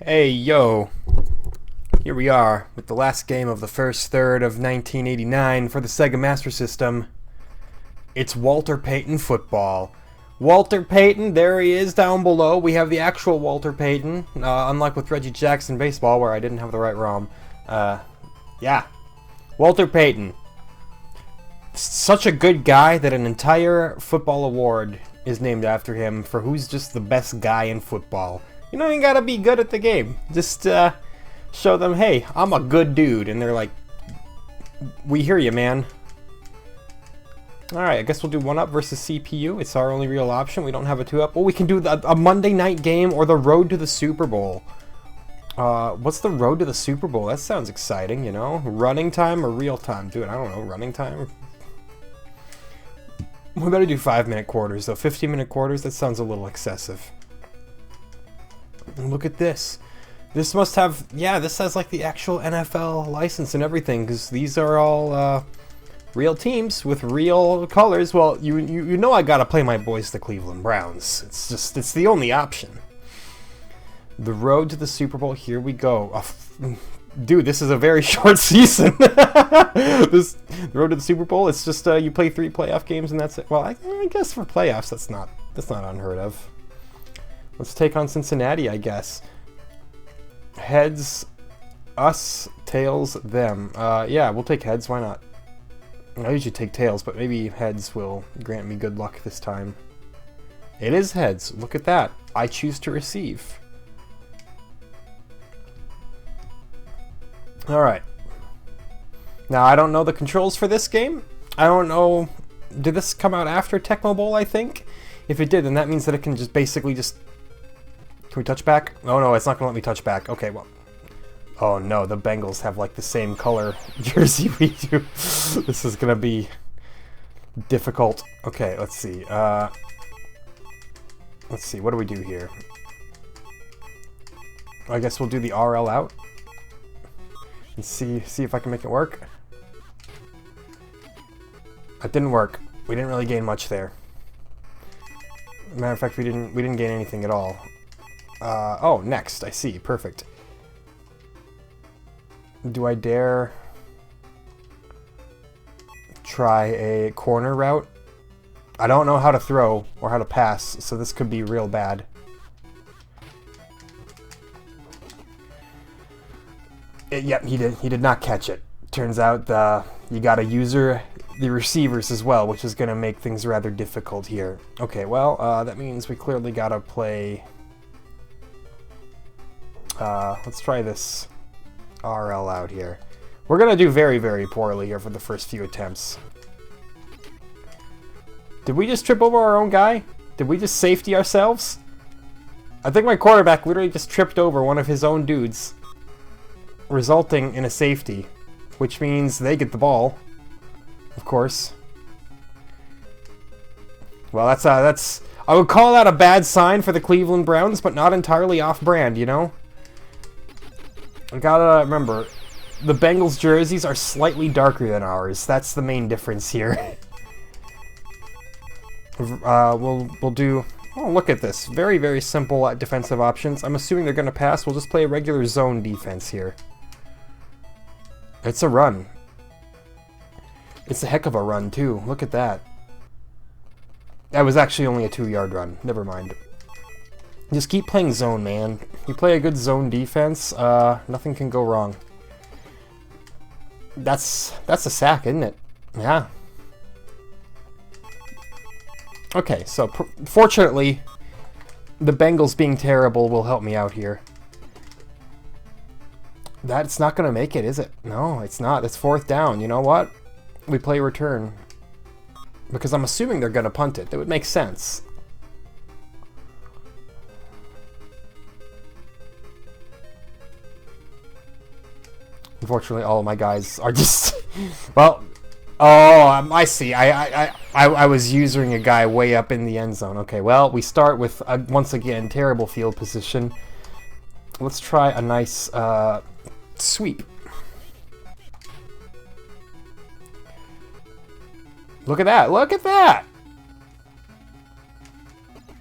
Hey, yo. Here we are with the last game of the first third of 1989 for the Sega Master System. It's Walter Payton football. Walter Payton, there he is down below. We have the actual Walter Payton, unlike with Reggie Jackson baseball where I didn't have the right ROM. Yeah. Walter Payton. Such a good guy that an entire football award is named after him for who's just the best guy in football. You don't even gotta be good at the game. Just show them, hey, I'm a good dude. And they're like, we hear you, man. Alright, I guess we'll do 1-up versus CPU. It's our only real option. We don't have a 2-up. Well, we can do a Monday night game or the road to the Super Bowl. What's the road to the Super Bowl? That sounds exciting, you know? Running time or real time? Dude, I don't know. Running time? We better do 5-minute quarters, though. 15-minute quarters, that sounds a little excessive. Look at this. This must have, yeah, this has like the actual NFL license and everything, because these are all real teams with real colors. Well, you know I gotta play my boys, the Cleveland Browns. It's the only option. The road to the Super Bowl, here we go. Dude, this is a very short season. The road to the Super Bowl, it's just you play 3 playoff games and that's it. Well, I guess for playoffs, that's not unheard of. Let's take on Cincinnati, I guess. Heads, us, tails, them. Yeah, we'll take heads, why not? I usually take tails, but maybe heads will grant me good luck this time. It is heads, look at that. I choose to receive. Alright. Now, I don't know the controls for this game. I don't know... Did this come out after Tecmo Bowl, I think? If it did, then that means that it can just basically just... Can we touch back? Oh no, it's not gonna let me touch back. Okay, well. Oh no, the Bengals have like the same color jersey we do. This is gonna be difficult. Okay, let's see. Let's see, what do we do here? I guess we'll do the RL out. And see if I can make it work. That didn't work. We didn't really gain much there. Matter of fact, we didn't gain anything at all. Oh, next. I see. Perfect. Do I dare try a corner route? I don't know how to throw or how to pass, so this could be real bad. Yep, he did not catch it. Turns out you got to use the receivers as well, which is going to make things rather difficult here. Okay, well, that means we clearly got to play... let's try this RL out here. We're going to do very, very poorly here for the first few attempts. Did we just trip over our own guy? Did we just safety ourselves? I think my quarterback literally just tripped over one of his own dudes, resulting in a safety, which means they get the ball, of course. Well, that's I would call that a bad sign for the Cleveland Browns, but not entirely off-brand, you know? I gotta remember, the Bengals jerseys are slightly darker than ours. That's the main difference here. We'll do... Oh, look at this. Very, very simple defensive options. I'm assuming they're gonna pass. We'll just play a regular zone defense here. It's a run. It's a heck of a run, too. Look at that. That was actually only a 2-yard run. Never mind. Just keep playing zone, man. You play a good zone defense, nothing can go wrong. That's a sack, isn't it? Yeah. Okay, so fortunately, the Bengals being terrible will help me out here. That's not going to make it, is it? No, it's not. It's 4th down. You know what? We play return. Because I'm assuming they're going to punt it. That would make sense. Unfortunately, all of my guys are just... Well, oh, I see. I was using a guy way up in the end zone. Okay, well, we start with, once again, terrible field position. Let's try a nice sweep. Look at that. Look at that.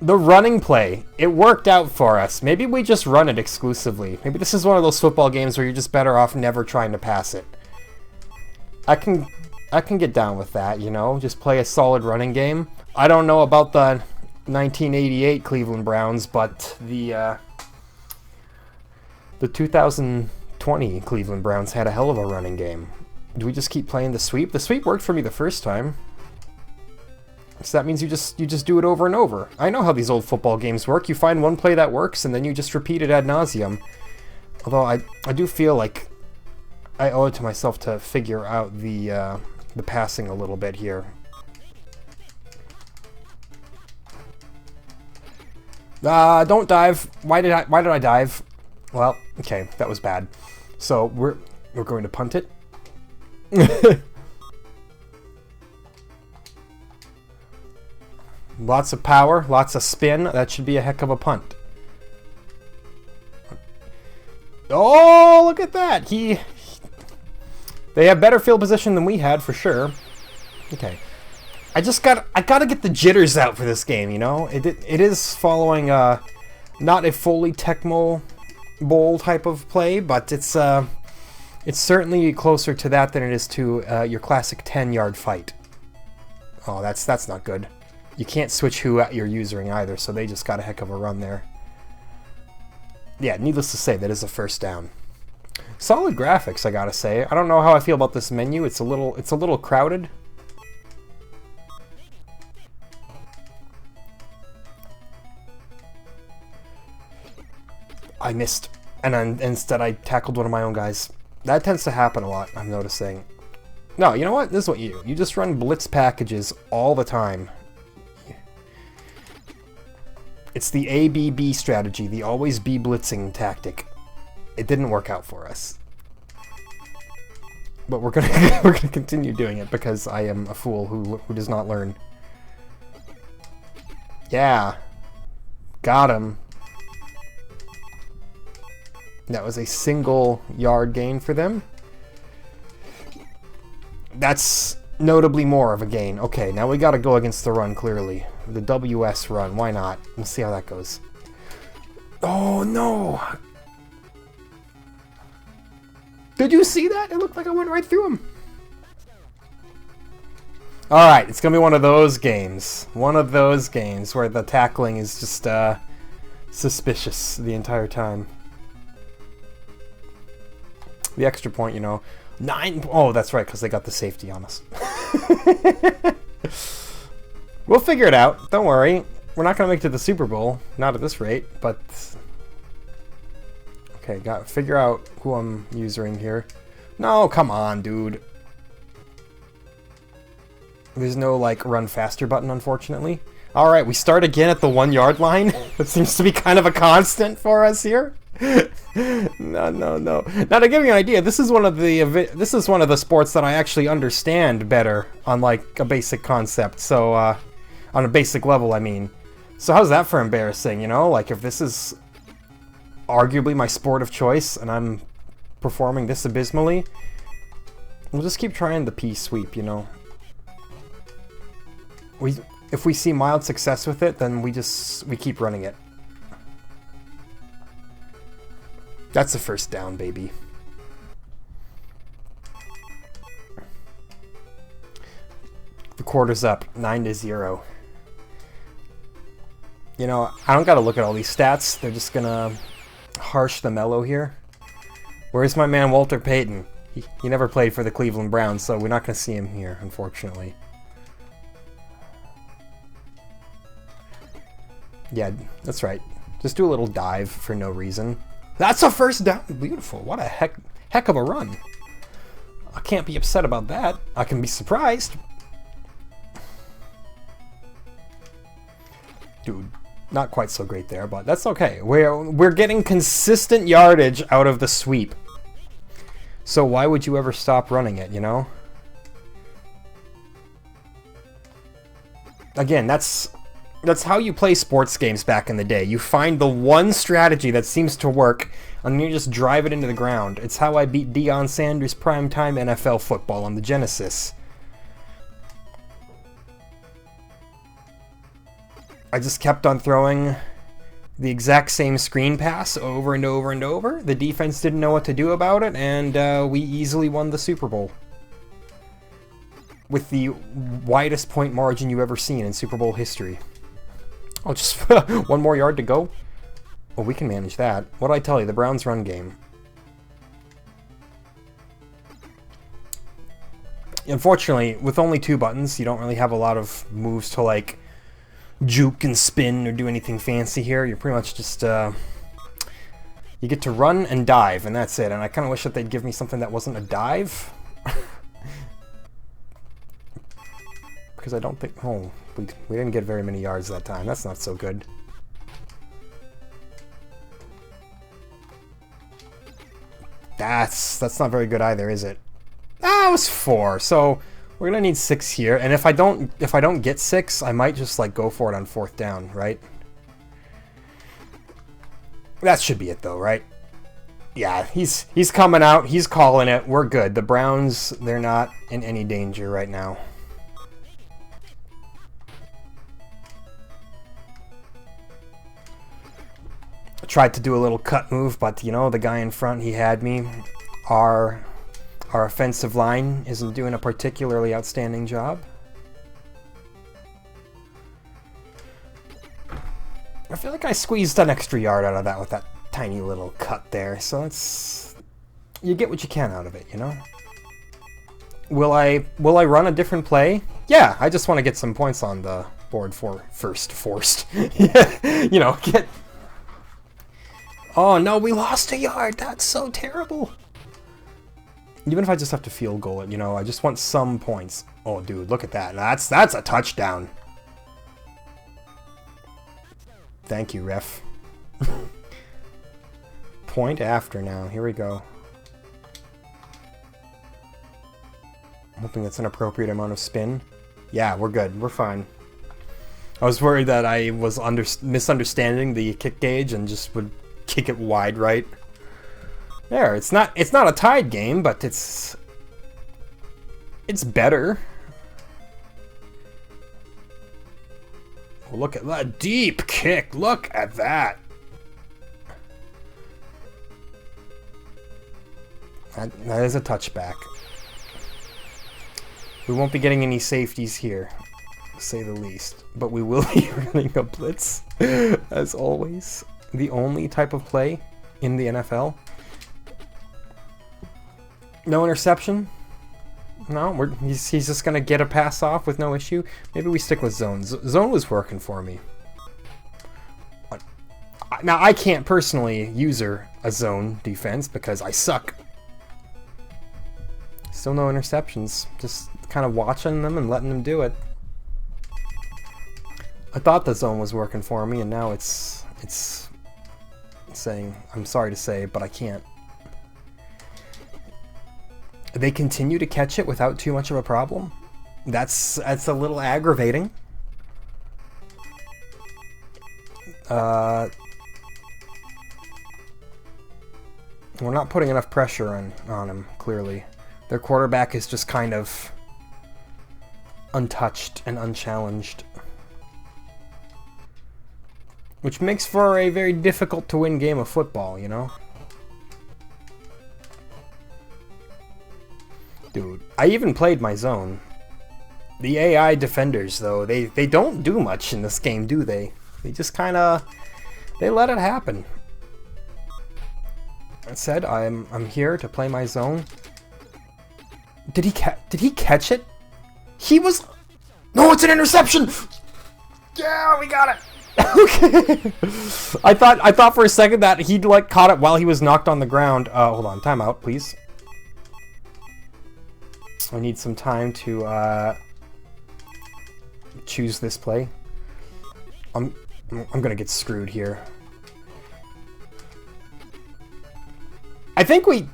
The running play, it worked out for us. Maybe we just run it exclusively. Maybe this is one of those football games where you're just better off never trying to pass it. I can get down with that, you know, just play a solid running game. I don't know about the 1988 Cleveland Browns, but the 2020 Cleveland Browns had a hell of a running game. Do we just keep playing the sweep? The sweep worked for me the first time. So that means you just do it over and over. I know how these old football games work. You find one play that works, and then you just repeat it ad nauseum. Although I do feel like I owe it to myself to figure out the passing a little bit here. Don't dive. Why did I dive? Well, okay, that was bad. So we're going to punt it. Lots of power, lots of spin. That should be a heck of a punt. Oh, look at that. They have better field position than we had for sure. Okay. I gotta get the jitters out for this game, you know? It is following not a fully Tecmo Bowl type of play, but it's certainly closer to that than it is to your classic 10-yard fight. Oh, that's not good. You can't switch who you're using either, so they just got a heck of a run there. Yeah, needless to say, that is a first down. Solid graphics, I gotta say. I don't know how I feel about this menu. It's a little crowded. I missed, and instead I tackled one of my own guys. That tends to happen a lot, I'm noticing. No, you know what? This is what you do. You just run blitz packages all the time. It's the ABB strategy, the always be blitzing tactic. It didn't work out for us. But we're gonna continue doing it because I am a fool who does not learn. Yeah. Got him. That was a single yard gain for them. That's notably more of a gain. Okay, now we gotta go against the run, clearly. The WS run, why not? We'll see how that goes. Oh, no! Did you see that? It looked like I went right through him. Alright, it's gonna be one of those games. One of those games where the tackling is just, suspicious the entire time. The extra point, you know. 9... Oh, that's right, because they got the safety on us. We'll figure it out. Don't worry. We're not going to make it to the Super Bowl. Not at this rate, but... Okay, got to figure out who I'm using here. No, come on, dude. There's no, like, run faster button, unfortunately. Alright, we start again at the 1 yard line. That seems to be kind of a constant for us here. No. Now to give you an idea, this is one of the sports that I actually understand better on like a basic concept. So on a basic level, I mean. So how's that for embarrassing? You know, like if this is arguably my sport of choice and I'm performing this abysmally, we'll just keep trying the P sweep. You know, if we see mild success with it, then we keep running it. That's a first down, baby. The quarter's up, 9-0. You know, I don't gotta look at all these stats. They're just gonna harsh the mellow here. Where's my man Walter Payton? He never played for the Cleveland Browns, so we're not gonna see him here, unfortunately. Yeah, that's right. Just do a little dive for no reason. That's a first down. Beautiful. What a heck of a run. I can't be upset about that. I can be surprised. Dude, not quite so great there, but that's okay. We're getting consistent yardage out of the sweep. So why would you ever stop running it, you know? Again, that's how you play sports games back in the day. You find the one strategy that seems to work, and then you just drive it into the ground. It's how I beat Deion Sanders' primetime NFL football on the Genesis. I just kept on throwing the exact same screen pass over and over and over. The defense didn't know what to do about it, and we easily won the Super Bowl. With the widest point margin you've ever seen in Super Bowl history. Oh, just 1 more yard to go? Oh, we can manage that. What did I tell you? The Browns' run game. Unfortunately, with only 2 buttons, you don't really have a lot of moves to, like, juke and spin or do anything fancy here. You're pretty much just, you get to run and dive, and that's it. And I kind of wish that they'd give me something that wasn't a dive. Because I don't think... Oh, we didn't get very many yards that time. That's not so good. That's not very good either, is it? Ah, it was 4. So we're gonna need 6 here. And if I don't get 6, I might just like go for it on 4th down, right? That should be it though, right? Yeah, he's coming out. He's calling it. We're good. The Browns, they're not in any danger right now. Tried to do a little cut move, but you know, the guy in front, he had me. Our offensive line isn't doing a particularly outstanding job. I feel like I squeezed an extra yard out of that with that tiny little cut there, so it's... You get what you can out of it, you know? Will I run a different play? Yeah, I just want to get some points on the board forced. You know, get... Oh no, we lost a yard! That's so terrible! Even if I just have to field goal it, you know, I just want some points. Oh dude, look at that. That's a touchdown. Thank you, ref. Point after now. Here we go. I'm hoping that's an appropriate amount of spin. Yeah, we're good. We're fine. I was worried that I was misunderstanding the kick gauge and just would kick it wide right. There, it's not a tied game, but it's better. Oh, look at that deep kick. Look at that. That is a touchback. We won't be getting any safeties here, to say the least, but we will be running a blitz as always. The only type of play in the NFL. No interception. No, he's just gonna get a pass off with no issue. Maybe we stick with zone. Zone was working for me. Now I can't personally user a zone defense because I suck. Still no interceptions. Just kind of watching them and letting them do it. I thought the zone was working for me, and now it's saying, I'm sorry to say, but I can't. They continue to catch it without too much of a problem. That's a little aggravating. We're not putting enough pressure on him, clearly. Their quarterback is just kind of untouched and unchallenged. Which makes for a very difficult to win game of football, you know? Dude, I even played my zone. The AI defenders, though, they don't do much in this game, do they? They just kind of... They let it happen. That said, I'm here to play my zone. Did he catch it? He was... No, it's an interception! Yeah, we got it! Okay. I thought for a second that he'd like caught it while he was knocked on the ground. Hold on, timeout, please. I need some time to choose this play. I'm gonna get screwed here. I think we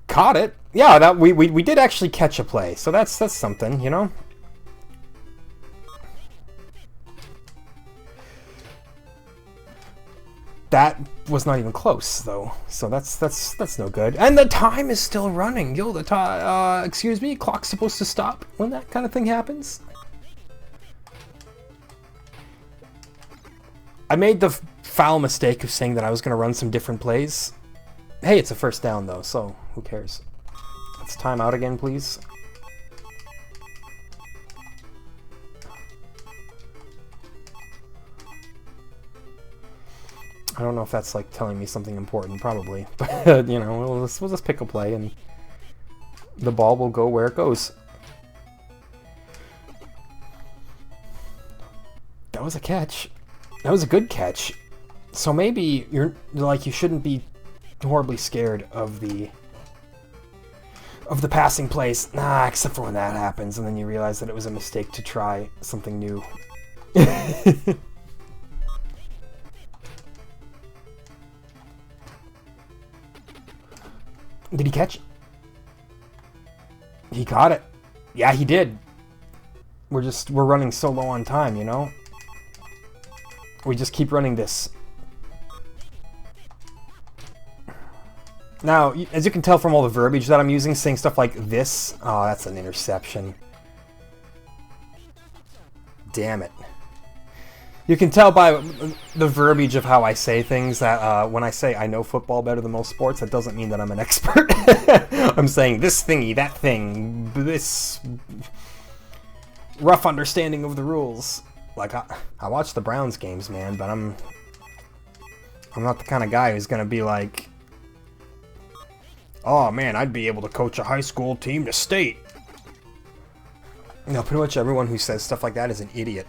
caught it. Yeah, that we did actually catch a play, so that's something, you know. That was not even close, though, so that's no good. And the time is still running. Yo, the time, excuse me, clock's supposed to stop when that kind of thing happens. I made the foul mistake of saying that I was going to run some different plays. Hey, it's a first down, though, so who cares? Let's time out again, please. I don't know if that's, like, telling me something important, probably. But, you know, we'll just pick a play, and the ball will go where it goes. That was a catch. That was a good catch. So maybe you're like, you shouldn't be horribly scared of the passing plays. Nah, except for when that happens, and then you realize that it was a mistake to try something new. Did he catch? He caught it. Yeah, he did. We're running so low on time, you know? We just keep running this. Now, as you can tell from all the verbiage that I'm using, saying stuff like this, oh, that's an interception. Damn it. You can tell by the verbiage of how I say things that when I say I know football better than most sports, that doesn't mean that I'm an expert. I'm saying this thingy, that thing, this rough understanding of the rules. Like, I watch the Browns games, man, but I'm not the kind of guy who's going to be like, oh, man, I'd be able to coach a high school team to state. You know, pretty much everyone who says stuff like that is an idiot.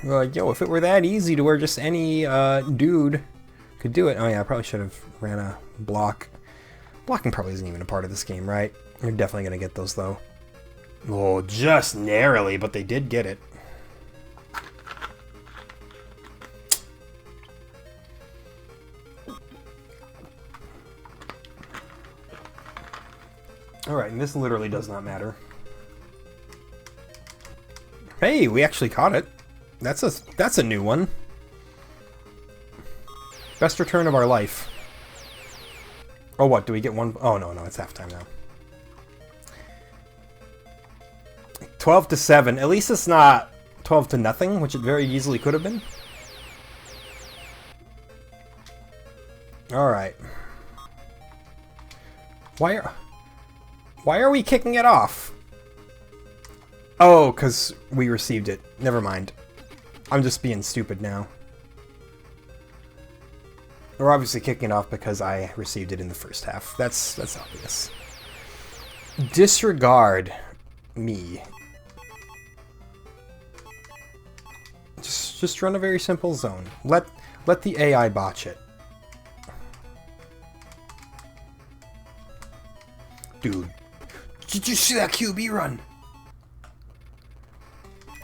Like, yo, if it were that easy to where just any dude could do it. Oh, yeah, I probably should have ran a block. Blocking probably isn't even a part of this game, right? You're definitely going to get those, though. Oh, just narrowly, but they did get it. Alright, and this literally does not matter. Hey, we actually caught it. That's a new one. Best return of our life. Oh, what? Do we get one? Oh, no, it's halftime now. 12-7. At least it's not 12-0, which it very easily could have been. Alright. Why are we kicking it off? Oh, because we received it. Never mind. I'm just being stupid now. We're obviously kicking it off because I received it in the first half. That's obvious. Disregard me. Just run a very simple zone. Let the AI botch it. Dude, did you see that QB run?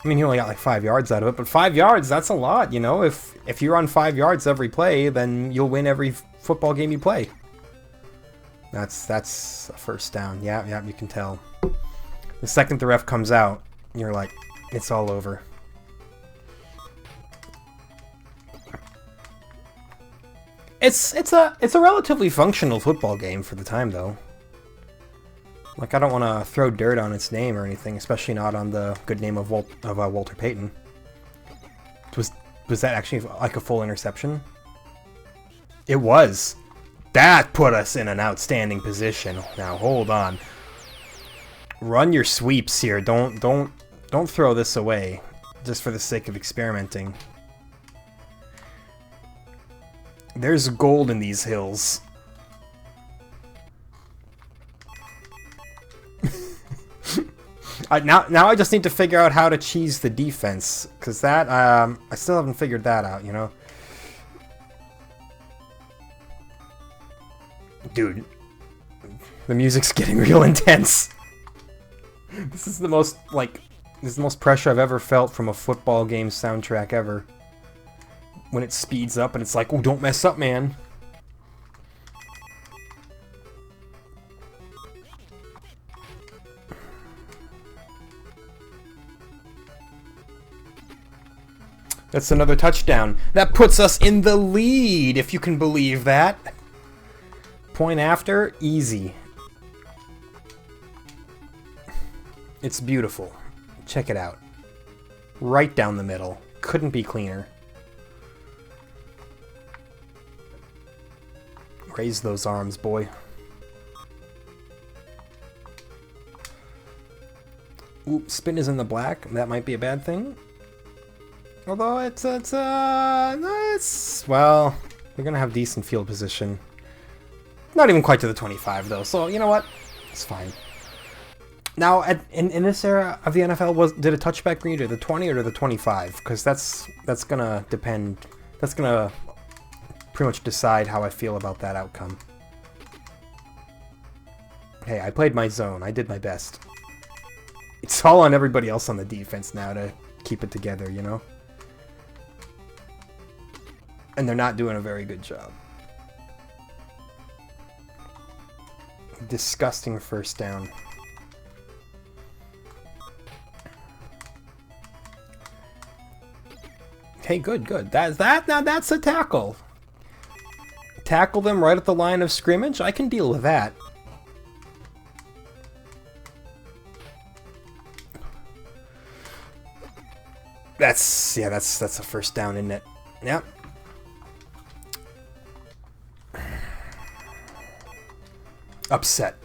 I mean, he only got like 5 yards out of it, but 5 yards, that's a lot, you know? If you run 5 yards every play, then you'll win every football game you play. That's a first down. Yeah, you can tell. The second the ref comes out, you're like, it's all over. It's a relatively functional football game for the time, though. Like, I don't want to throw dirt on its name or anything, especially not on the good name of Walter Payton. Was that actually like a full interception? It was. That put us in an outstanding position. Now hold on. Run your sweeps here. Don't throw this away just for the sake of experimenting. There's gold in these hills. Now I just need to figure out how to cheese the defense, because that, I still haven't figured that out, you know? Dude, the music's getting real intense. This is the most pressure I've ever felt from a football game soundtrack ever. When it speeds up and it's like, oh, don't mess up, man. That's another touchdown. That puts us in the lead, if you can believe that. Point after, easy. It's beautiful. Check it out. Right down the middle. Couldn't be cleaner. Raise those arms, boy. Oop, spin is in the black. That might be a bad thing. Although it's well, we're gonna have decent field position. Not even quite to the 25 though, so you know what? It's fine. Now, in this era of the NFL, did a touchback green to the 20 or to the 25? Because that's gonna depend. That's gonna pretty much decide how I feel about that outcome. Hey, I played my zone. I did my best. It's all on everybody else on the defense now to keep it together, you know? And they're not doing a very good job. Disgusting first down. Okay, good. Now that's a tackle. Tackle them right at the line of scrimmage. I can deal with that. That's a first down, isn't it? Yep. Upset.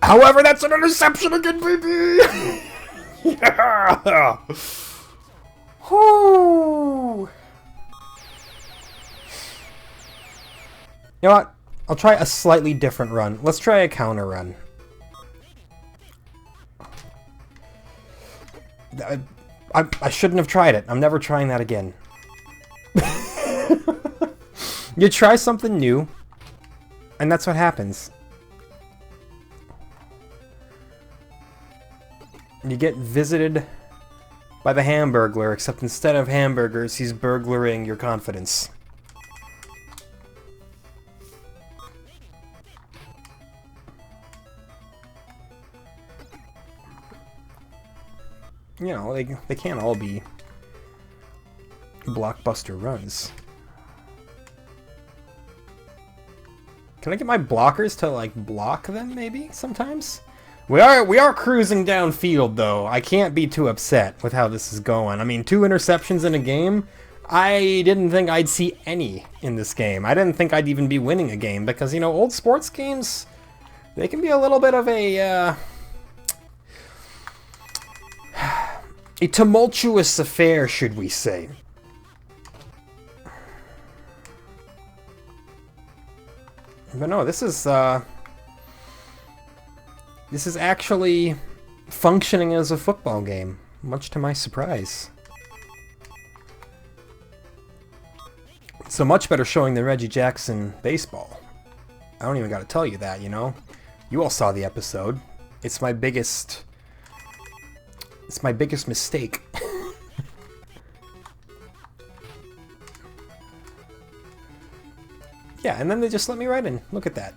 However, that's an interception again, baby! Yeah! Whoo! You know what? I'll try a slightly different run. Let's try a counter run. I shouldn't have tried it. I'm never trying that again. You try something new, and that's what happens. You get visited by the Hamburglar, except instead of hamburgers, he's burglaring your confidence. You know, they can't all be blockbuster runs. Can I get my blockers to, like, block them, maybe, sometimes? We are cruising downfield, though. I can't be too upset with how this is going. I mean, 2 interceptions in a game? I didn't think I'd see any in this game. I didn't think I'd even be winning a game, because, you know, old sports games, they can be a little bit of a tumultuous affair, should we say. But no, this is actually functioning as a football game, much to my surprise. It's a much better showing than Reggie Jackson baseball. I don't even gotta tell you that, you know? You all saw the episode. It's my biggest mistake. Yeah, and then they just let me right in. Look at that.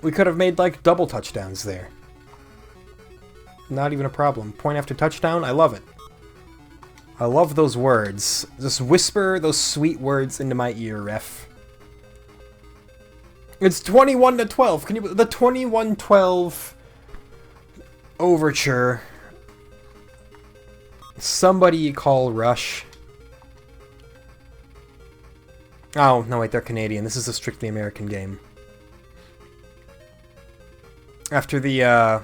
We could have made, like, double touchdowns there. Not even a problem. Point after touchdown, I love it. I love those words. Just whisper those sweet words into my ear, ref. It's 21-12. Can you... The 21-12 overture. Somebody call Rush. Oh, no, wait, they're Canadian. This is a strictly American game. After the, oh,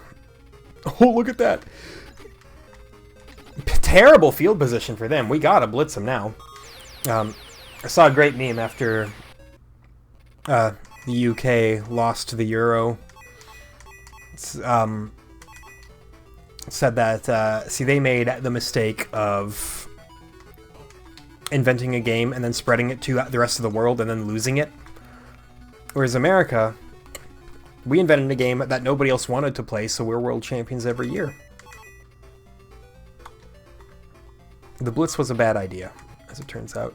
look at that. Terrible field position for them. We gotta blitz them now. I saw a great meme after the UK lost to the Euro. Said that, see, they made the mistake of inventing a game and then spreading it to the rest of the world and then losing it. Whereas America, we invented a game that nobody else wanted to play, so we're world champions every year. The Blitz was a bad idea, as it turns out.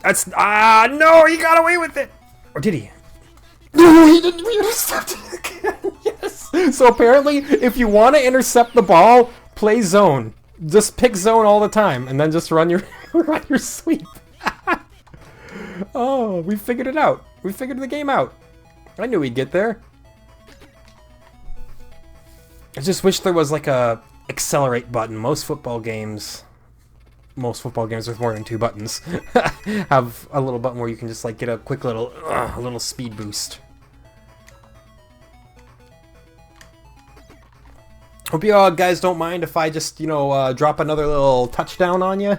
That's... no, he got away with it! Or did he? No, he didn't. We intercepted it again. Yes! So apparently, if you want to intercept the ball, play zone. Just pick zone all the time, and then just run your run your sweep. Oh, we figured it out. We figured the game out. I knew we'd get there. I just wish there was like a accelerate button. Most football games with more than 2 buttons have a little button where you can just like get a quick little speed boost. Hope you guys don't mind if I just, you know, drop another little touchdown on you.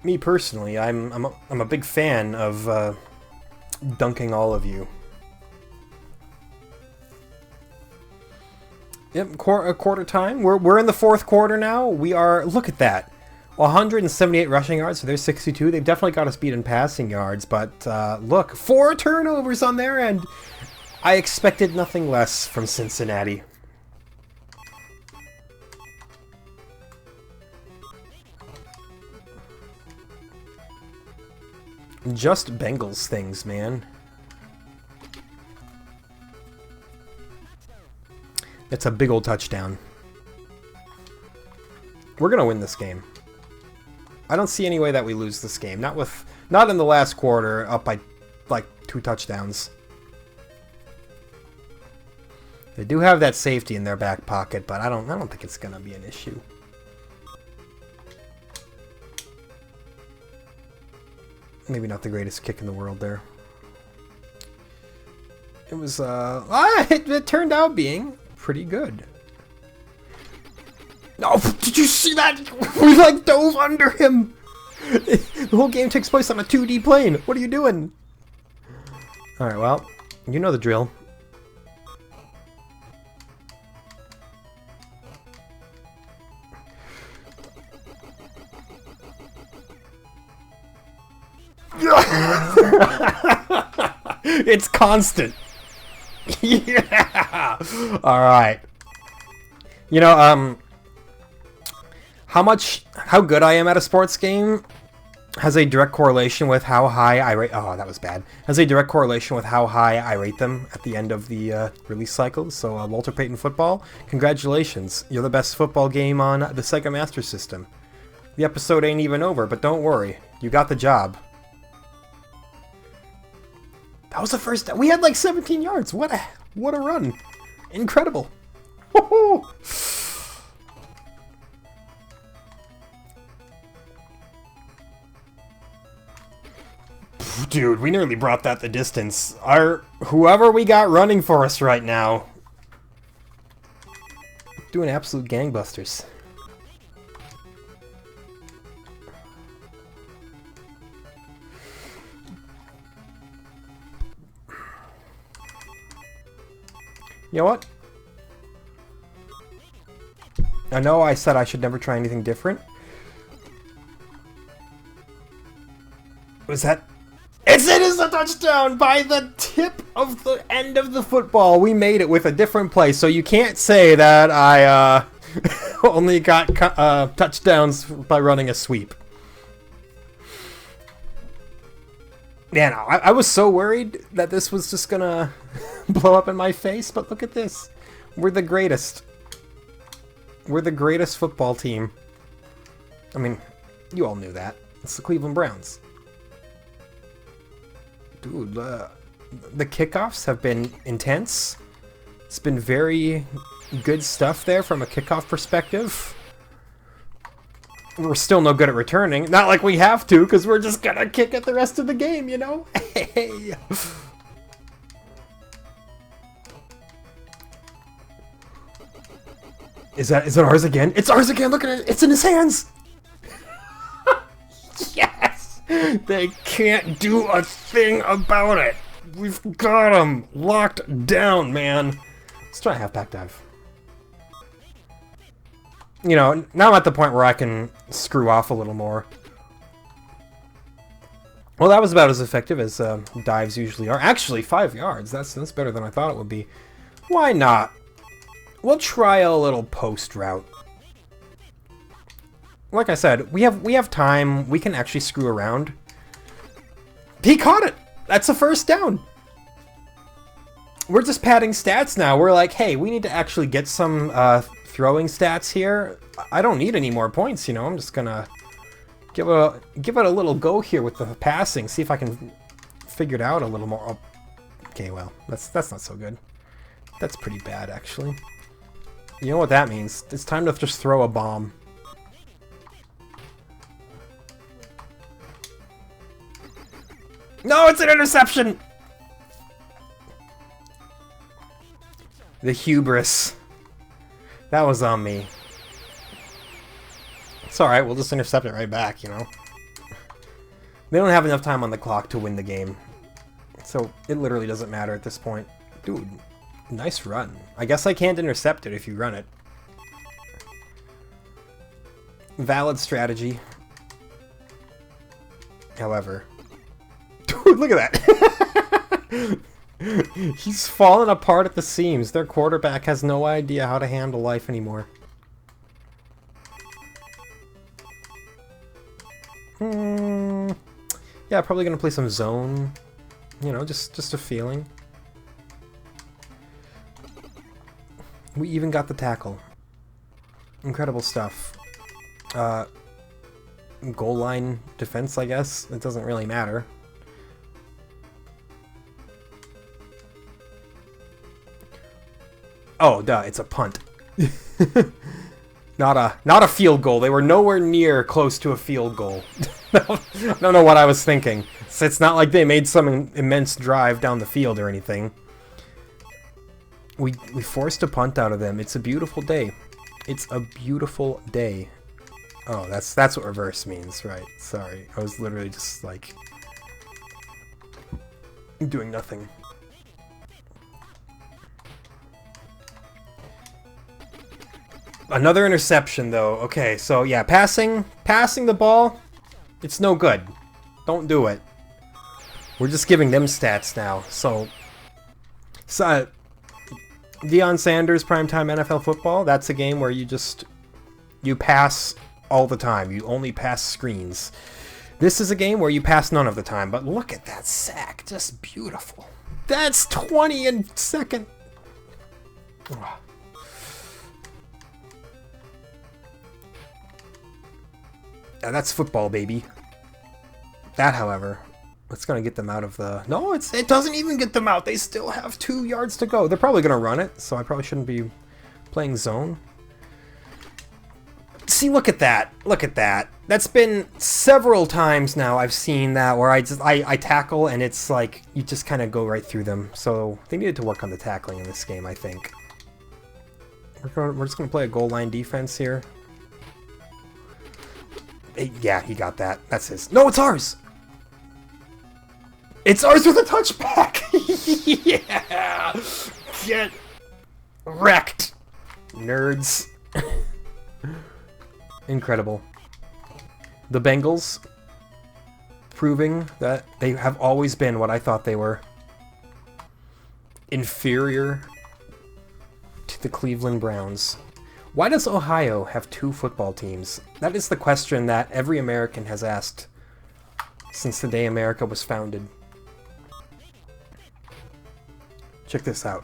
Me personally, I'm a big fan of dunking all of you. Yep, quarter time. We're in the 4th quarter now. We are, look at that, 178 rushing yards. So there's 62. They've definitely got us beat in passing yards. But look, 4 turnovers on their end. I expected nothing less from Cincinnati. Just Bengals things, man. It's a big old touchdown. We're gonna win this game. I don't see any way that we lose this game. Not in the last quarter, up by like 2 touchdowns. They do have that safety in their back pocket, but I don't think it's gonna be an issue. Maybe not the greatest kick in the world there. It was it turned out being pretty good. No, did you see that? We like dove under him. The whole game takes place on a 2D plane. What are you doing? All right, well, you know the drill. It's constant. Yeah. All right. You know, how good I am at a sports game has a direct correlation with how high I rate. Oh, that was bad. Has a direct correlation with how high I rate them at the end of the release cycle. So, Walter Payton Football, congratulations! You're the best football game on the Sega Master System. The episode ain't even over, but don't worry, you got the job. That was the first. We had like 17 yards. What a run! Incredible. Woohoo! Dude, we nearly brought that the distance. Whoever we got running for us right now, doing absolute gangbusters. You know what? I know I said I should never try anything different. Was that? It is a touchdown by the tip of the end of the football. We made it with a different play, so you can't say that I only got touchdowns by running a sweep. Man, I was so worried that this was just gonna blow up in my face, but look at this. We're the greatest. We're the greatest football team. I mean, you all knew that. It's the Cleveland Browns. Dude, the kickoffs have been intense. It's been very good stuff there from a kickoff perspective. We're still no good at returning. Not like we have to, because we're just gonna kick it the rest of the game, you know? Hey. Is it ours again? It's ours again! Look at it! It's in his hands! Yes! They can't do a thing about it! We've got him locked down, man! Let's try a halfback dive. You know, now I'm at the point where I can screw off a little more. Well, that was about as effective as dives usually are. Actually, 5 yards. That's better than I thought it would be. Why not? We'll try a little post route. Like I said, we have time. We can actually screw around. He caught it! That's a first down! We're just padding stats now. We're like, hey, we need to actually get some throwing stats here. I don't need any more points, you know. I'm just gonna Give it a little go here with the passing. See if I can figure it out a little more. Oh, okay, well, that's not so good. That's pretty bad, actually. You know what that means? It's time to just throw a bomb. No, it's an interception! The hubris. That was on me. It's alright, we'll just intercept it right back, you know? They don't have enough time on the clock to win the game. So, it literally doesn't matter at this point. Dude, nice run. I guess I can't intercept it if you run it. Valid strategy. However... Dude, look at that! He's fallen apart at the seams. Their quarterback has no idea how to handle life anymore. Yeah, probably gonna play some zone. You know, just a feeling. We even got the tackle. Incredible stuff. Goal line defense, I guess. It doesn't really matter. Oh, duh, it's a punt. Not a field goal. They were nowhere near close to a field goal. I don't know what I was thinking. It's not like they made some immense drive down the field or anything. We forced a punt out of them. It's a beautiful day. It's a beautiful day. Oh, that's what reverse means, right? Sorry. I was literally just like doing nothing. Another interception, though. Okay, so yeah, passing the ball, it's no good. Don't do it. We're just giving them stats now. So Deion Sanders Primetime NFL Football, that's a game where you pass all the time. You only pass screens. This is a game where you pass none of the time, but look at that sack. Just beautiful. That's 20 and second. Ugh. Yeah, that's football, baby. That, however, it's going to get them out of the... No, it doesn't even get them out. They still have 2 yards to go. They're probably going to run it, so I probably shouldn't be playing zone. See, look at that. Look at that. That's been several times now I've seen that where I tackle and it's like you just kind of go right through them. So they needed to work on the tackling in this game, I think. We're just going to play a goal line defense here. Yeah, he got that. That's his. No, it's ours! It's ours with a touchback! Yeah! Get wrecked, nerds. Incredible. The Bengals proving that they have always been what I thought they were. Inferior to the Cleveland Browns. Why does Ohio have 2 football teams? That is the question that every American has asked since the day America was founded. Check this out.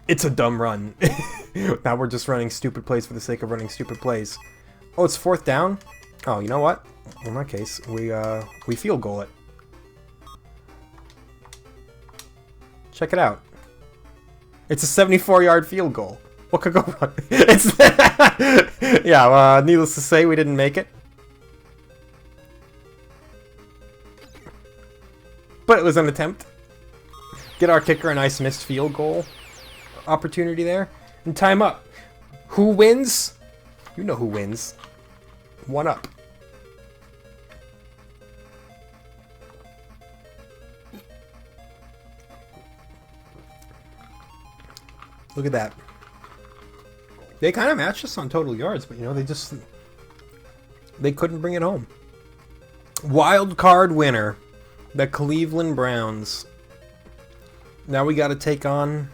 It's a dumb run. Now we're just running stupid plays for the sake of running stupid plays. Oh, it's 4th down? Oh, you know what? In that case, we field goal it. Check it out. It's a 74-yard field goal. What could go wrong? It's yeah. Needless to say, we didn't make it, but it was an attempt. Get our kicker a nice missed field goal opportunity there, and time up. Who wins? You know who wins. 1 up. Look at that. They kind of matched us on total yards, but you know, they couldn't bring it home. Wild card winner, the Cleveland Browns. Now we got to take on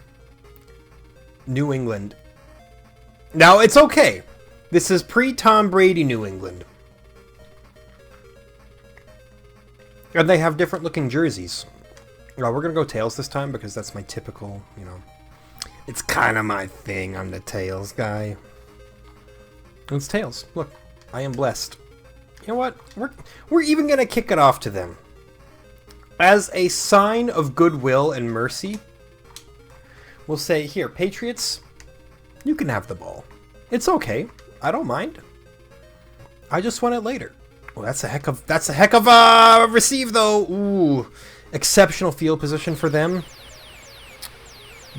New England. Now it's okay. This is pre-Tom Brady New England. And they have different looking jerseys. We're going to go tails this time because that's my typical, you know. It's kind of my thing. I'm the tails guy. It's tails. Look. I am blessed. You know what? We're even gonna kick it off to them. As a sign of goodwill and mercy, we'll say, here, Patriots, you can have the ball. It's okay. I don't mind. I just want it later. Well, that's a heck of a receive, though. Ooh, exceptional field position for them.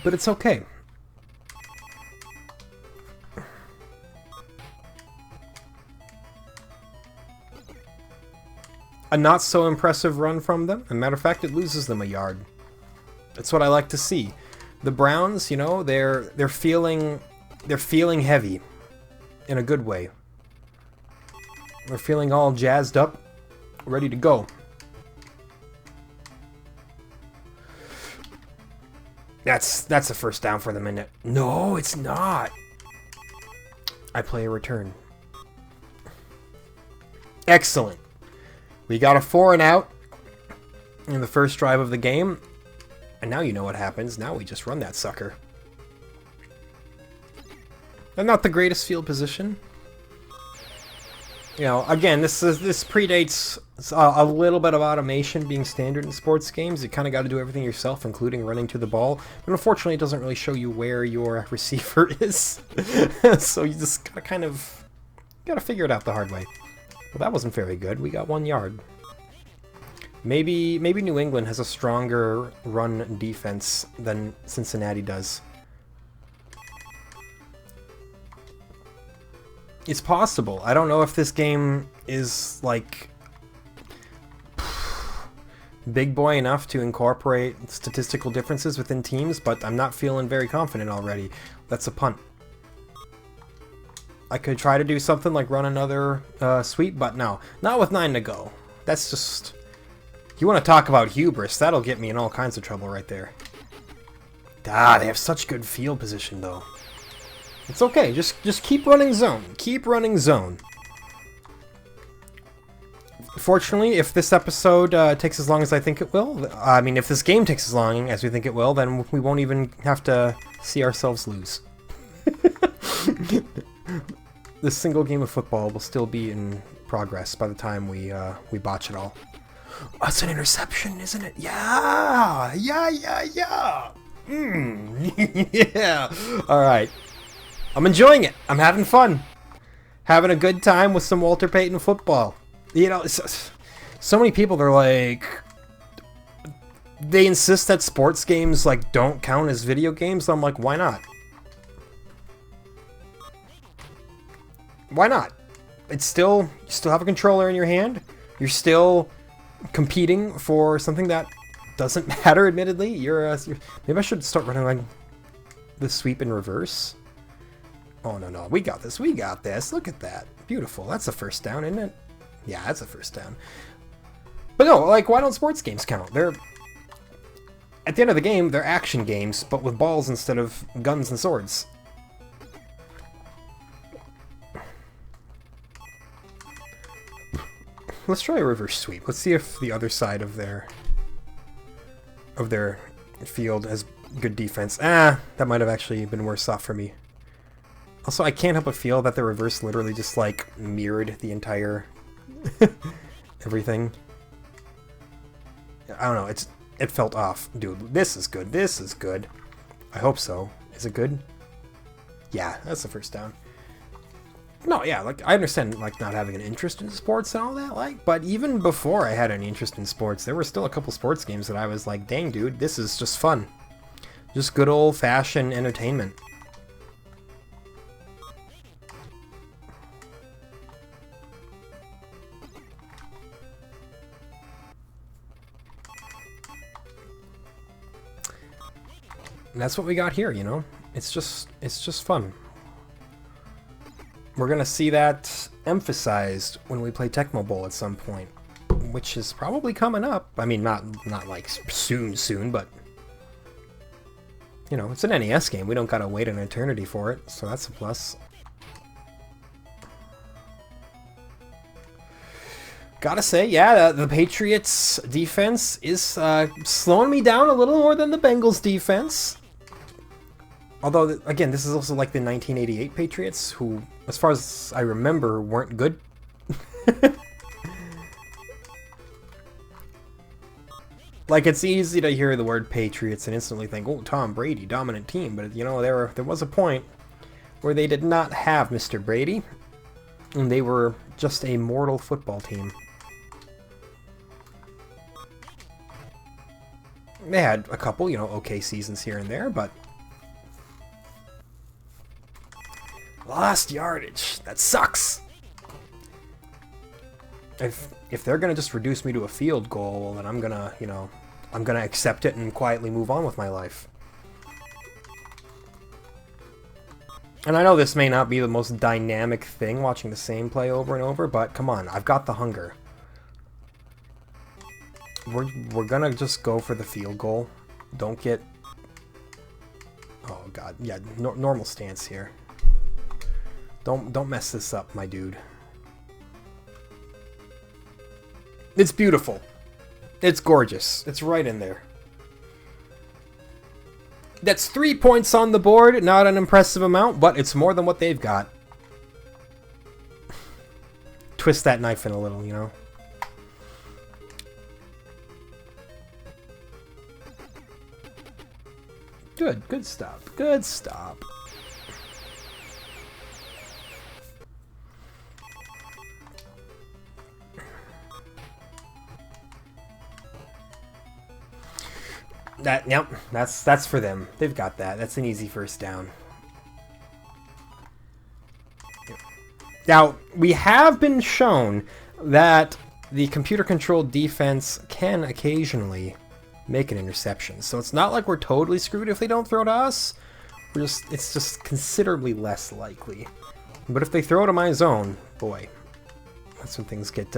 But it's okay. A not so impressive run from them. As a matter of fact, it loses them a yard. That's what I like to see. The Browns, you know, they're feeling heavy in a good way. They're feeling all jazzed up, ready to go. That's a first down for them, isn't it? No, it's not. I play a return. Excellent. We got a 4 and out in the first drive of the game. And now you know what happens. Now we just run that sucker. And not the greatest field position. You know, again, this predates a little bit of automation being standard in sports games. You kind of got to do everything yourself, including running to the ball. But unfortunately, it doesn't really show you where your receiver is. So you just gotta kind of figure it out the hard way. Well, that wasn't very good. We got 1 yard. Maybe New England has a stronger run defense than Cincinnati does. It's possible. I don't know if this game is, like, big boy enough to incorporate statistical differences within teams, but I'm not feeling very confident already. That's a punt. I could try to do something like run another sweep, but no. Not with 9 to go. That's just... You want to talk about hubris, that'll get me in all kinds of trouble right there. Ah, they have such good field position, though. It's okay, just keep running zone. Keep running zone. Fortunately, if this episode takes as long as I think it will, I mean, if this game takes as long as we think it will, then we won't even have to see ourselves lose. This single game of football will still be in progress by the time we botch it all. Oh, it's an interception, isn't it? Yeah! Yeah! Yeah! Alright. I'm enjoying it. I'm having fun. Having a good time with some Walter Payton football. You know, so many people, they're like... They insist that sports games, like, don't count as video games. I'm like, why not? Why not? It's still... You still have a controller in your hand. You're still competing for something that doesn't matter, admittedly. Maybe I should start running like the sweep in reverse. Oh, no. We got this. We got this. Look at that. Beautiful. That's a first down, isn't it? Yeah, that's a first down. But no, like, why don't sports games count? They're... At the end of the game, they're action games, but with balls instead of guns and swords. Let's try a reverse sweep. Let's see if the other side of their field has good defense. Ah, that might have actually been worse off for me. Also, I can't help but feel that the reverse literally just, like, mirrored the entire everything. I don't know, it felt off. Dude, this is good. This is good. I hope so. Is it good? Yeah, that's the first down. No, yeah, like, I understand, like, not having an interest in sports and all that, like, but even before I had any interest in sports, there were still a couple sports games that I was like, dang, dude, this is just fun. Just good old-fashioned entertainment. And that's what we got here, you know? It's just fun. We're gonna see that emphasized when we play Tecmo Bowl at some point, which is probably coming up. I mean, not like soon, but you know, it's an NES game. We don't gotta wait an eternity for it, so that's a plus. Gotta say, yeah, the Patriots defense is slowing me down a little more than the Bengals defense. Although, again, this is also like the 1988 Patriots, who, as far as I remember, weren't good. Like, it's easy to hear the word Patriots and instantly think, oh, Tom Brady, dominant team. But, you know, there was a point where they did not have Mr. Brady, and they were just a mortal football team. They had a couple, you know, okay seasons here and there, but... Lost yardage. That sucks! If they're gonna just reduce me to a field goal, well, then I'm gonna, you know, I'm gonna accept it and quietly move on with my life. And I know this may not be the most dynamic thing, watching the same play over and over, but come on, I've got the hunger. We're gonna just go for the field goal. Don't get... Oh god, yeah, normal stance here. Don't mess this up, my dude. It's beautiful. It's gorgeous. It's right in there. That's 3 points on the board. Not an impressive amount, but it's more than what they've got. Twist that knife in a little, you know. Good stop. Good stop. Yep, that's for them. They've got that. That's an easy first down. Now, we have been shown that the computer-controlled defense can occasionally make an interception. So it's not like we're totally screwed if they don't throw to us. It's just considerably less likely. But if they throw to my zone, boy, that's when things get